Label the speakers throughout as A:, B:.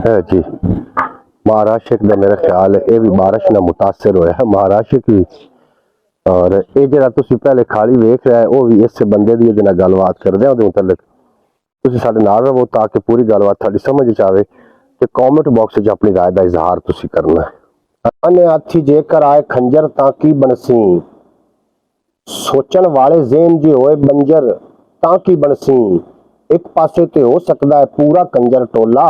A: है जी। महाराष्ट्र का मेरा ख्याल है ये भी बारिश ना मुतासर होया है महाराष्ट्र की। और ये जरा तुसी पहले खाली वेख रहा है वो भी इस बंदे दी इहदे नाल गलबात करदे ओहदे मुतलक तुसी साडे नाल रहो ताकि पूरी गलबात तुहाडी समझ च आवे ते कमेंट बॉक्स च अपनी राय दा इजहार तुसी करना है। अने हाथी जेकर आए खंजर तां की बनसी, सोचण वाले ज़हन जे होए बंजर तां की बनसी। एक पासे ते हो सकदा है पूरा कंजर टोला,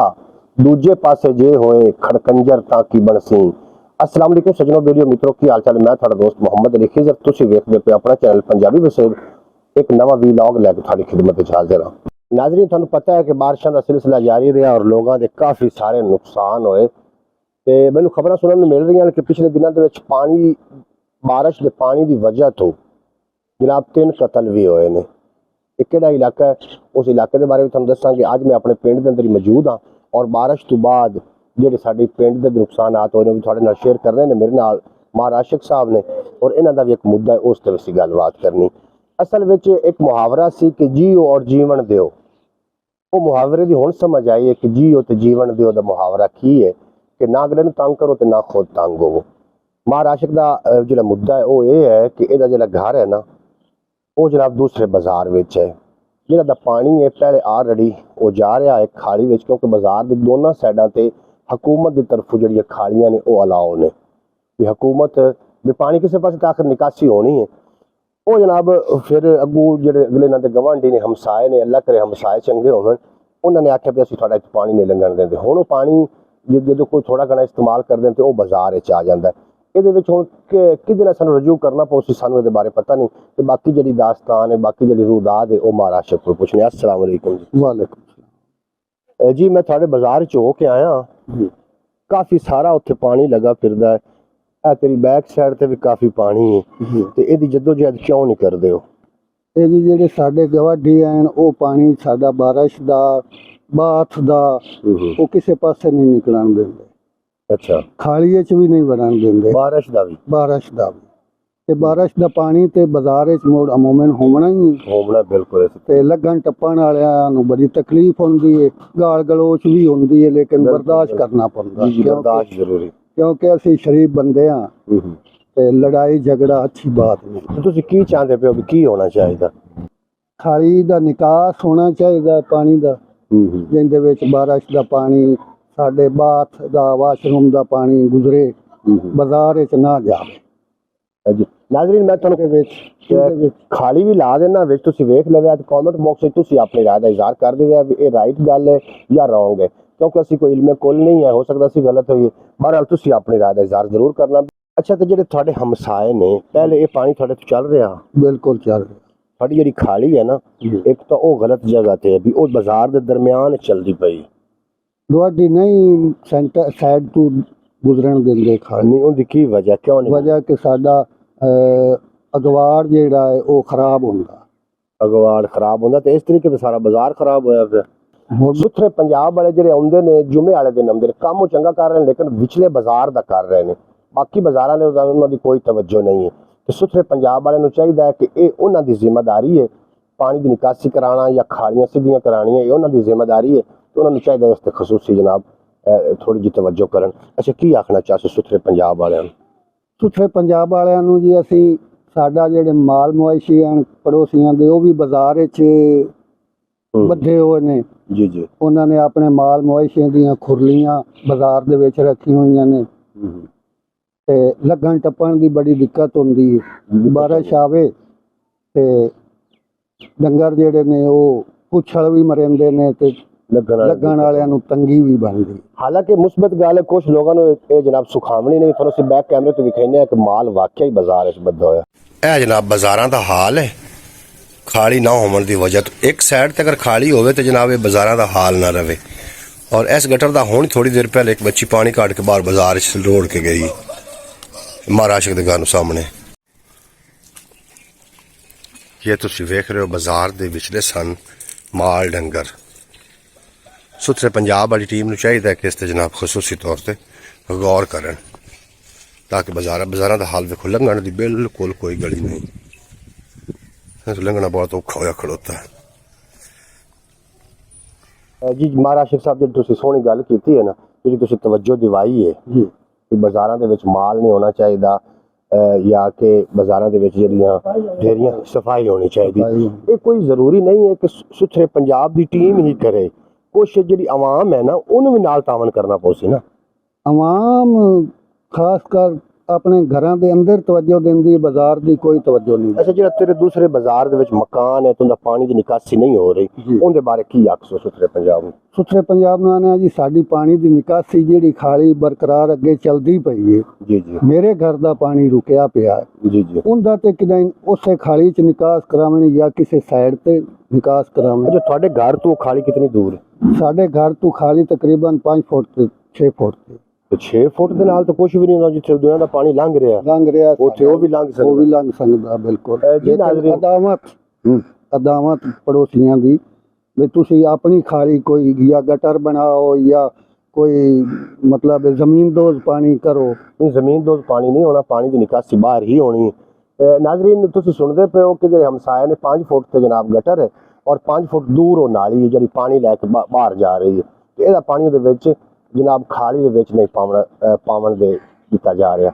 A: दूजे पासे जे होए खड़कंजर तां की बनसी। अस्सलाम वालेकुम सजनों वीडियो मित्रों की हाल चाल। मैं थोड़ा दोस्त मोहम्मद अली खिजर तुसी वेखदे पे अपना चैनल पंजाबी वसेब एक नवा वीलॉग लैके थोड़ी खिदमत च हाजिर हां। नाज़रीन तुहानू पता है कि बारिशां दा सिलसिला जारी रहा और लोगों के काफ़ी सारे नुकसान होए ते मैनू खबरां सुनने नूं मिल रही कि पिछले दिनों के पानी बारिश के पानी की वजह तो जनाब 3 कतल भी होए ने। एक केड़ा इलाका है उस इलाके के बारे में तुहानू दसांगे। अज मैं अपने पिंड के अंदर ही मौजूद हाँ और बारिश तो बाद ਜਿਹੜੇ ਸਾਡੇ ਪਿੰਡ ਦੇ ਨੁਕਸਾਨਾਤ ਹੋਏ ਨੇ ਵੀ ਤੁਹਾਡੇ ਨਾਲ ਸ਼ੇਅਰ ਕਰ ਰਹੇ ਨੇ ਮੇਰੇ ਨਾਲ ਮਹਾਰਾਸ਼ਟਰ ਸਾਹਿਬ ਨੇ ਔਰ ਇਹਨਾਂ ਦਾ ਵੀ ਇੱਕ ਮੁੱਦਾ ਉਸ ਤੇ ਅਸੀਂ ਗੱਲਬਾਤ ਕਰਨੀ। ਅਸਲ ਵਿੱਚ ਇੱਕ ਮੁਹਾਵਰਾ ਸੀ ਕਿ ਜੀਓ ਔਰ ਜੀਵਨ ਦਿਓ। ਉਹ ਮੁਹਾਵਰੇ ਦੀ ਹੁਣ ਸਮਝ ਆਈ ਹੈ ਕਿ ਜੀਓ ਤੇ ਜੀਵਨ ਦਿਓ ਦਾ ਮੁਹਾਵਰਾ ਕੀ ਹੈ ਕਿ ਨਾ ਅਗਲੇ ਨੂੰ ਤੰਗ ਕਰੋ ਤੇ ਨਾ ਖੁਦ ਤੰਗ ਹੋਵੋ। ਮਹਾਰਾਸ਼ਟਰ ਦਾ ਜਿਹੜਾ ਮੁੱਦਾ ਹੈ ਉਹ ਇਹ ਹੈ ਕਿ ਇਹਦਾ ਜਿਹੜਾ ਘਰ ਹੈ ਨਾ ਉਹ ਜਨਾਬ ਦੂਸਰੇ ਬਾਜ਼ਾਰ ਵਿੱਚ ਹੈ। ਜਿਹੜਾ ਦਾ ਪਾਣੀ ਹੈ ਪਹਿਲੇ ਆਲਰੇਡੀ ਉਹ ਜਾ ਰਿਹਾ ਹੈ ਖਾਲੀ ਵਿੱਚ ਕਿਉਂਕਿ ਬਾਜ਼ਾਰ ਦੇ ਦੋਨਾਂ ਸਾਈਡਾਂ ਤੇ हुकूमत की तरफों जी खालियां ने वो अलाओ ने भी हुकूमत भी पानी किसी पास तक निकासी होनी है। वो जनाब फिर अगू जो अगले इन्होंने गवांढी ने हमसाए ने अल्लाह करे हमसाए चंगे होवन उन्होंने आख्या भी असं थोड़ा पानी नहीं लंघन देंगे। हुण पानी जो कोई थोड़ा घना इस्तेमाल कर दें तो वह बाजार आ जाता है। ये हुण किहदे नाल सानूं रजू करना पऊसी सानूं इहदे बारे पता नहीं ते बाकी जी दास्तान है बाकी जी रूदात है वह महाराष्ट्र को पुछने। अस्सलाम वालेकुम जी।
B: वालेकुम
A: जी मैं थोड़े बाजार च हो के आया काफी सारा उत्थे पानी लगा फिरदा है तेरी बैक साइड ते भी काफी पानी है ते इहदी जद्दोजहद क्यों नहीं करदे हो?
B: ਇਹ ਜੀ ਜਿਹੜੇ ਸਾਡੇ ਗਵਾਢੀ ਆਣ ਉਹ ਪਾਣੀ ਸਾਡਾ ਬਾਰਿਸ਼ ਦਾ ਬਾਥ ਦਾ ਉਹ ਕਿਸੇ ਪਾਸੇ ਨਹੀਂ ਨਿਕਲਣ ਦਿੰਦੇ।
A: अच्छा
B: ਖਾਲੀਏ ਚ ਵੀ ਨਹੀਂ ਵੜਨ ਦਿੰਦੇ
A: बारिश दा भी
B: ਬਾਰਿਸ਼ ਦਾ ਵੀ ਤੇ ਬਾਰਿਸ਼ ਦਾ ਪਾਣੀ ਤੇ ਬਾਜ਼ਾਰ ਵਿੱਚ ਮੋੜ ਅਮੂਮਨ ਹੋਣਾ ਹੀ
A: होना बिल्कुल
B: ਤੇ ਲੱਗਣ ਟੱਪਣ ਵਾਲਿਆਂ ਨੂੰ ਬੜੀ ਤਕਲੀਫ ਹੁੰਦੀ ਹੈ ਗਾਲ ਗਲੋਚ ਵੀ ਹੁੰਦੀ ਹੈ ਲੇਕਿਨ ਬਰਦਾਸ਼ਤ ਕਰਨਾ ਪੈਂਦਾ
A: बर्दाश्त जरूरी
B: ਕਿਉਂਕਿ ਅਸੀਂ ਸ਼ਰੀਫ ਬੰਦੇ ਆ ਤੇ ਲੜਾਈ ਝਗੜਾ ਅੱਛੀ ਬਾਤ ਨਹੀਂ।
A: तो तुसी की चाहते पे हो भी की होना चाहिए?
B: ਖਾਲੀ ਦਾ ਨਿਕਾਸ ਹੋਣਾ ਚਾਹੀਦਾ ਪਾਣੀ ਦਾ ਜਿੰਦੇ ਵਿੱਚ ਬਾਰਿਸ਼ ਦਾ ਪਾਣੀ ਸਾਡੇ ਬਾਥ ਦਾ ਵਾਸ਼ਰੂਮ ਦਾ ਪਾਣੀ ਗੁਜ਼ਰੇ ਬਾਜ਼ਾਰ ਵਿੱਚ ਨਾ ਜਾਵੇ।
A: जी नाज़रीन मैं तुहानू के खाली भी ला देना विच तुसी वेख लवे ते कमेंट बॉक्स विच तुसी अपनी राय दा इज़हार कर देवे भी ये राइट गल है या रॉन्ग है क्योंकि असी कोई इल्मे कुल नहीं है हो सकता असी गलत होइए। बहरहाल तुसी अपनी राय दा इज़हार जरूर करना। अच्छा तो जेडे तुहाडे हमसाए ने पहले ये पानी तुहाडे तो चल रहा?
B: बिल्कुल चल रहा।
A: तुहाडी जेहड़ी खाली है ना एक तो वो गलत जगह ते है भी वो बाजार दे दरमियान चलदी पई
B: दुआडी नहीं सेंटर साइड तो गुजरन देंगे खाली
A: नहीं उनकी की वजह क्यों नहीं?
B: वजह कि साडा अगवाड़ जेड़ा है वो खराब होंदा।
A: अगवाड़ खराब होंदा ते इस तरीके ते सारा बाजार खराब होया फिर सुथरे पंजाब वाले जेडे आउंदे ने जुमे वाले दिन आउंदे ने काम वो चंगा कर रहे हैं लेकिन विचले बाजार दा कर रहे ने बाकी बाजारां ने उन्हां दी कोई तवज्जो नहीं है। तो सुथरे पंजाब वाले नूं चाहिदा है कि ये उन्हां दी जिम्मेदारी है पानी की निकासी कराना या खालियां सीधियां करानियां ये उन्हां दी जिम्मेदारी है तो उन्हां नूं चाहिदा इस ते खसूसी जनाब थोड़ी जी तवज्जो करन। अच्छा की आखना चाहते सुथरे पंजाब वालियां नूं?
B: सुथरे पंजाब वालियां नूं जी असी साडा जेडे माल मुआशी हैं पड़ोसियां दे वो भी बाजार विच बधे होए ने
A: जी जी
B: उन्होंने अपने माल मुआशियां दियां खुरलियां बाजार दे विच रखी हुई ने ते लगन टप्पण दी बड़ी दिक्कत होंदी है। बारिश आवे ते डंगर जेडे ने वो पुछल भी मरेंदे ने ते लगन वालियां नूं तंगी भी बनदी।
A: हालांकि मुस्बत गल है कुछ लोगों ने ये जनाब सुखावनी नहीं थोड़ा सी बैक कैमरे तो दिखाने कि माल वाकई बाजार इस बद्दा होया है जनाब बाजारां दा हाल है खाली ना होने की वजह तो एक साइड ते अगर खाली होवे तो जनाब ये बाजारां दा हाल ना रहे। और इस गटर दा हुण थोड़ी देर पहले एक बच्ची पानी काट के बाहर बाजार च रोड़ के गई महाराष्ट्र के घर सामने। ये तुसी वेख रहे हो बाजार दे विचले सन माल डंगर। सुथरे पंजाब वाली टीम नूं चाहिए कि इस ते जनाब खसूसी तौर पर गौर करन ताकि बाजारां दा हाल देखो लंघण दी बिल्कुल कोई गली नहीं लंघना बहुत औखा होया खड़ोता है। ਜੀ ਮਹਾਰਾਜ ਸ਼ੇਖ ਸਾਹਿਬ ਜਿਹੜੀ ਤੁਸੀਂ ਸੋਹਣੀ ਗੱਲ ਕੀਤੀ ਹੈ ਨਾ, ਜਿਹੜੀ ਤੁਸੀਂ ਤਵੱਜੋ ਦਿਵਾਈ ਹੈ
B: ਜੀ
A: ਕਿ ਬਾਜ਼ਾਰਾਂ ਦੇ ਵਿੱਚ ਮਾਲ ਨਹੀਂ ਹੋਣਾ ਚਾਹੀਦਾ ਜਾਂ ਕਿ ਬਾਜ਼ਾਰਾਂ ਦੇ ਵਿੱਚ ਜਿਹੜੀਆਂ ਢੇਰੀਆਂ ਸਫਾਈ ਹੋਣੀ ਚਾਹੀਦੀ।
B: ਸਫਾਈ।
A: ਇਹ ਕੋਈ ਜ਼ਰੂਰੀ ਨਹੀਂ ਹੈ ਕਿ ਸੁਥਰੇ ਪੰਜਾਬ ਦੀ ਟੀਮ ਹੀ ਕਰੇ, ਕੁਛ ਜਿਹੜੀ ਆਵਾਮ ਹੈ ਨਾ ਉਹਨੂੰ ਵੀ ਨਾਲ ਤਾਵਨ ਕਰਨਾ ਪਊਸੀ ਨਾ।
B: ਆਵਾਮ ਖਾਸ ਕਰ ਆਪਣੇ ਘਰਾਂ ਦੇ ਅੰਦਰ ਤਵੱਜੋ ਦਿੰਦੀ ਹੈ, ਬਾਜ਼ਾਰ ਦੀ ਕੋਈ ਤਵੱਜੋ ਨਹੀਂ।
A: ਅੱਛਾ, ਜਿਹੜਾ ਤੇਰੇ ਦੂਸਰੇ ਬਾਜ਼ਾਰ ਦੇ ਵਿੱਚ ਮਕਾਨ ਹੈ, ਤੁੰਦਾ ਪਾਣੀ ਦੀ ਨਿਕਾਸੀ ਨਹੀਂ ਹੋ ਰਹੀ,
B: ਜੀ।
A: ਉਹਦੇ ਬਾਰੇ ਕੀ ਆਖਸੋ ਸੁਥਰੇ ਪੰਜਾਬ ਨੂੰ?
B: ਸੁਥਰੇ ਪੰਜਾਬ ਨੂੰ ਆਨੇ ਜੀ ਸਾਡੀ ਪਾਣੀ ਦੀ ਨਿਕਾਸੀ ਜਿਹੜੀ ਖਾਲੀ ਬਰਕਰਾਰ ਅੱਗੇ ਚੱਲਦੀ ਪਈ ਹੈ।
A: ਜੀ ਜੀ
B: ਮੇਰੇ ਘਰ ਦਾ ਪਾਣੀ ਰੁਕਿਆ ਪਿਆ ਹੈ,
A: ਜੀ ਜੀ।
B: ਉਹਦਾ ਤੇ ਕਿਦਾਂ ਉਸੇ ਖਾਲੀ ਚ ਨਿਕਾਸ ਕਰਾਵਣ ਜਾਂ ਕਿਸੇ ਸਾਈਡ ਤੇ ਨਿਕਾਸ ਕਰਾਵਣ।
A: ਅੱਛਾ, ਤੁਹਾਡੇ ਘਰ ਤੋਂ ਖਾਲੀ ਕਿਤਨੀ ਦੂਰ ਹੈ?
B: ਸਾਡੇ ਘਰ ਤੋਂ ਖਾਲੀ ਤਕਰੀਬਨ 5 ਫੁੱਟ ਤੇ 6 ਫੁੱਟ ਤੇ।
A: ਤੇ 6 ਫੁੱਟ ਦੇ ਨਾਲ ਤਾਂ ਕੁਝ ਵੀ ਨਹੀਂ ਹੁੰਦਾ, ਜਿੱਥੇ ਦੁਨੀਆ ਦਾ ਪਾਣੀ ਲੰਘ ਰਿਹਾ
B: ਲੰਘ ਰਿਹਾ
A: ਉੱਥੇ ਉਹ ਵੀ ਲੰਘ ਸਕਦਾ।
B: ਉਹ ਵੀ ਲੰਘ ਸਕਦਾ ਬਿਲਕੁਲ।
A: ਜੀ
B: ਲੇਕਿਨ
A: ਨਾਜ਼ਰੀਨ।
B: ਅਦਾਵਤ ਪੜੋਸੀਆਂ ਦੀ ਵੀ ਤੁਸੀਂ ਆਪਣੀ ਖਾਲੀ ਕੋਈ ਜਾਂ ਗਟਰ ਬਣਾਓ ਜਾਂ ਕੋਈ ਮਤਲਬ ਜ਼ਮੀਨਦੋਜ਼ ਪਾਣੀ ਕਰੋ।
A: ਨਹੀਂ, ਜ਼ਮੀਨਦੋਜ਼ ਪਾਣੀ ਨਹੀਂ ਹੋਣਾ, ਪਾਣੀ ਦੀ ਨਿਕਾਸੀ ਬਾਹਰ ਹੀ ਹੋਣੀ ਹੈ। ਨਾਜ਼ਰੀਨ, ਤੁਸੀਂ ਸੁਣਦੇ ਪਏ ਹੋ ਕਿ ਜਿਹੜੇ ਹਮਸਾਏ ਨੇ 5 ਫੁੱਟ ਤੇ ਜਨਾਬ ਗਟਰ ਹੈ ਔਰ 5 ਫੁੱਟ ਦੂਰ ਉਹ ਨਾਲੀ ਹੈ ਜਿਹੜੀ ਪਾਣੀ ਲੈ ਕੇ ਬਾਹਰ ਜਾ ਰਹੀ ਹੈ, ਤੇ ਇਹਦਾ ਪਾਣੀ ਉਹਦੇ ਵਿੱਚ ਜਨਾਬ ਖਾਲੀ ਦੇ ਵਿੱਚ ਨਹੀਂ ਪਾਵਣ ਦੇ ਦਿੱਤਾ ਜਾ ਰਿਹਾ।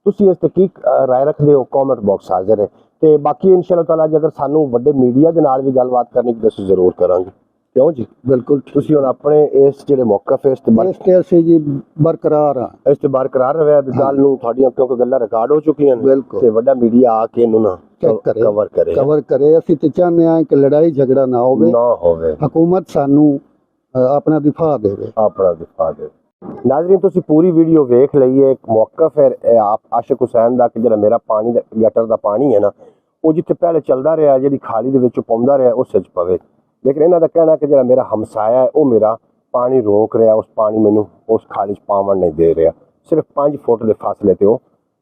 A: ਤੁਸੀਂ ਇਸ ਤੇ ਕੀ ਰਾਏ ਰੱਖਦੇ ਹੋ? ਕਮੈਂਟ ਬਾਕਸ ਹਾਜ਼ਰ ਹੈ। ਤੇ ਬਾਕੀ ਇਨਸ਼ਾਅੱਲਾ ਤਾਲਾ ਜੇਕਰ ਸਾਨੂੰ ਵੱਡੇ ਮੀਡੀਆ ਦੇ ਨਾਲ ਵੀ ਗੱਲਬਾਤ ਕਰਨੀ ਤਾਂ ਅਸੀਂ ਜ਼ਰੂਰ ਕਰਾਂਗੇ। ਕਿਉਂ ਜੀ?
B: ਬਿਲਕੁਲ
A: ਤੁਸੀਂ ਹੁਣ ਆਪਣੇ ਇਸ ਜਿਹੜੇ ਮੌਕਫ ਹੈ ਇਸ
B: ਤੇ ਅਸੀਂ ਜੀ ਬਰਕਰਾਰ ਆ।
A: ਤੇ ਬਰਕਰਾਰ ਰਵਿਆ ਵੀ ਗੱਲ ਨੂੰ ਤੁਹਾਡੀਆਂ ਕਿਉਂਕਿ ਗੱਲਾਂ ਰਿਕਾਰਡ ਹੋ ਚੁੱਕੀਆਂ ਨੇ
B: ਬਿਲਕੁਲ।
A: ਤੇ ਵੱਡਾ ਮੀਡੀਆ ਆ ਕੇ ਇਹਨੂੰ ਨਾ ਕਵਰ ਕਰੇ।
B: ਅਸੀਂ ਤੇ ਚਾਹੁੰਦੇ ਹਾਂ ਕਿ ਲੜਾਈ ਝਗੜਾ ਨਾ ਹੋਵੇ, ਹਕੂਮਤ ਸਾਨੂੰ ਆਪਣਾ ਦਿਫਾ ਦੇਵੇ।
A: ਨਾਜ਼ਰੀਨ, ਤੁਸੀਂ ਪੂਰੀ ਵੀਡੀਓ ਵੇਖ ਲਈਏ। ਇੱਕ ਮੌਕਫ ਹੈ ਆਸ਼ਿਕ ਹੁਸੈਨ ਦਾ ਕਿ ਜਿਹੜਾ ਮੇਰਾ ਪਾਣੀ ਦਾ ਗਟਰ ਦਾ ਪਾਣੀ ਹੈ ਨਾ, ਉਹ ਜਿੱਥੇ ਪਹਿਲੇ ਚੱਲਦਾ ਰਿਹਾ ਜਿਹੜੀ ਖਾਲੀ ਦੇ ਵਿੱਚੋਂ ਪਾਉਂਦਾ ਰਿਹਾ ਉਸ ਵਿੱਚ ਪਵੇ। ਲੇਕਿਨ ਇਹਨਾਂ ਦਾ ਕਹਿਣਾ ਕਿ ਜਿਹੜਾ ਮੇਰਾ ਹਮਸਾਇਆ ਹੈ ਉਹ ਮੇਰਾ ਪਾਣੀ ਰੋਕ ਰਿਹਾ, ਉਸ ਪਾਣੀ ਮੈਨੂੰ ਉਸ ਖਾਲੀ 'ਚ ਪਾਵਣ ਨਹੀਂ ਦੇ ਰਿਹਾ। ਸਿਰਫ 5 ਫੁੱਟ ਦੇ ਫਾਸਲੇ ਤੇ ਉਹ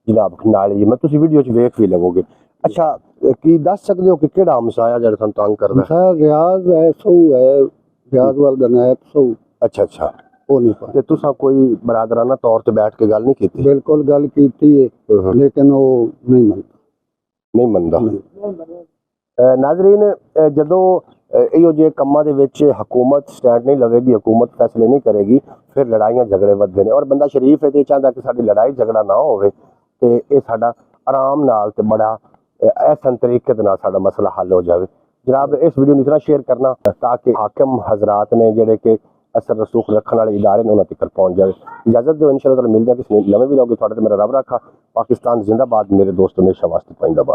A: ਜਨਾਬ ਨਾਲੀ ਮੈਂ ਤੁਸੀਂ ਵੀਡੀਓ 'ਚ ਵੇਖ ਵੀ ਲਵੋਗੇ। ਅੱਛਾ, ਕੀ ਦੱਸ ਸਕਦੇ ਹੋ ਕਿ ਕਿਹੜਾ ਹਮਸਾਇਆ ਜਿਹੜਾ ਤੁਹਾਨੂੰ ਤੰਗ ਕਰਦਾ?
B: ਰਿਆਜ਼ ਹੈ, ਸਹੂ ਹੈ, ਰਿਆਜ਼ ਵਾਲ ਗਨਾਇਤ ਸਹੂ।
A: ਅੱਛਾ,
B: ਉਹ ਨਹੀਂ ਪਾ
A: ਤੇ ਤੁਸੀਂ ਕੋਈ ਬਰਾਦਰਾਨਾ ਤੌਰ ਤੇ ਬੈਠ ਕੇ ਗੱਲ ਨਹੀਂ ਕੀਤੀ?
B: ਬਿਲਕੁਲ ਗੱਲ ਕੀਤੀ ਹੈ, ਲੇਕਿਨ ਉਹ ਨਹੀਂ ਮੰਨਦਾ।
A: ਨਾਜ਼ਰੀਨ, ਜਦੋਂ ਇਹੋ ਜਿਹੇ ਕੰਮਾਂ ਦੇ ਵਿੱਚ ਹਕੂਮਤ ਸਟੈਂਡ ਨਹੀਂ ਲਵੇਗੀ, ਹਕੂਮਤ ਫੈਸਲੇ ਨਹੀਂ ਕਰੇਗੀ, ਫਿਰ ਲੜਾਈਆਂ ਝਗੜੇ ਵੱਧਦੇ ਨੇ। ਔਰ ਬੰਦਾ ਸ਼ਰੀਫ ਹੈ ਤੇ ਚਾਹੁੰਦਾ ਕਿ ਸਾਡੀ ਲੜਾਈ ਝਗੜਾ ਨਾ ਹੋਵੇ ਤੇ ਇਹ ਸਾਡਾ ਆਰਾਮ ਨਾਲ ਤੇ ਬੜਾ ਐਸਨ ਤਰੀਕੇ ਦੇ ਨਾਲ ਸਾਡਾ ਮਸਲਾ ਹੱਲ ਹੋ ਜਾਵੇ। ਜਨਾਬ, ਇਸ ਵੀਡੀਓ ਨੂੰ ਇਤਨਾ ਸ਼ੇਅਰ ਕਰਨਾ ਤਾਂ ਕਿ ਹਾਕਮ ਹਜ਼ਰਾਤ ਨੇ ਜਿਹੜੇ ਕਿ ਅਸਰ ਰਸੂਖ ਰੱਖਣ ਵਾਲੇ ਇਦਾਰੇ ਨੇ ਉਹਨਾਂ ਤੱਕ ਪਹੁੰਚ ਜਾਵੇ। ਇਜਾਜ਼ਤ ਦਿਓ, ਇਨਸ਼ਾਅੱਲਾ ਮਿਲਦੇ ਹਾਂ ਕਿਸੇ ਨਵੇਂ ਵੀਡੀਓ। ਤੁਹਾਡੇ ਤੇ ਮੇਰਾ ਰੱਬ ਰੱਖਾ। ਪਾਕਿस्तान जिंदाबाद। मेरे दोस्तों हमेशा वास्ते पाइंदाबाद।